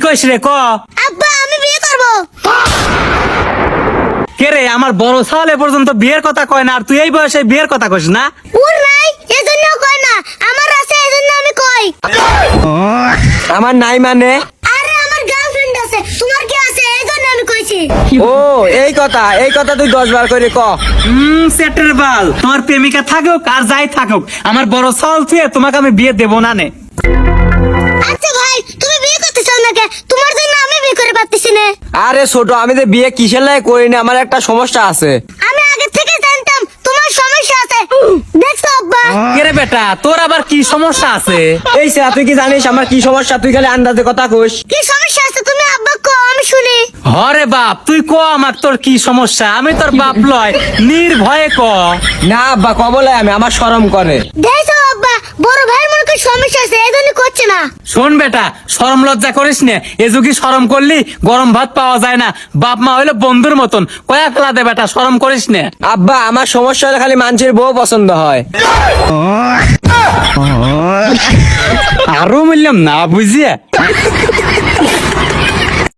কইস রে ক? আব্বা আমি বিয়ে করব। কে রে, আমার বড় সালে পর্যন্ত বিয়ের কথা কয় না, আর তুই এই বয়সে বিয়ের কথা কইস না? ওর নাই এজন্য কয় না, আমার আছে এজন্য আমি কই। আমার নাই মানে? আরে আমার গার্লফ্রেন্ড আছে, তোমার কি আছে এজন্য আমি কইছি। ও এই কথা তুই 10 বার করে ক। সেটের বাল, তোমার প্রেমিকা থাকুক আর যাই থাকুক, আমার বড় সাল থুয়ে তোমাকে আমি বিয়ে দেবো না নে। আচ্ছা ভাই তুমি বিয়ে করতে চাও না কে? তোমার জন্য আমি বিয়ে করে পারতেছি না। আরে ছোট, আমি তো বিয়ে কিসের লাগে করি না, আমার একটা সমস্যা আছে। আমি আগে থেকে জানতাম তোমার সমস্যা আছে। দেখছো আব্বা? কে রে বেটা, তোর আবার কি সমস্যা আছে? এই স্যার, তুই কি জানিস আমার কি সমস্যা? তুই খালি আন্দাজে কথা কইস। কি সমস্যা আছে তুমি আব্বা কো আমি শুনি। হরে বাপ, তুই ক আমার তোর কি সমস্যা, আমি তোর বাপ লয়, নির্ভয়ে ক। না আব্বা, কবলে আমি, আমার শরম করে। দেখছো আব্বা, বড় ভাইয়ের মনে করে সমস্যা আছে এজন্য করছে না। শোন বেটা, শরম লজ্জা করিস নে, এ যুগি শরম করলি গরম ভাত পাওয়া যায় না, বাপ মা হইলো বন্ধুর মতন, কয়েক লাদে বেটা, শরম করিস নে। আব্বা আমার সমস্যা হলে খালি মানুষের বউ পছন্দ হয়। আরো বললাম না বুঝিয়ে।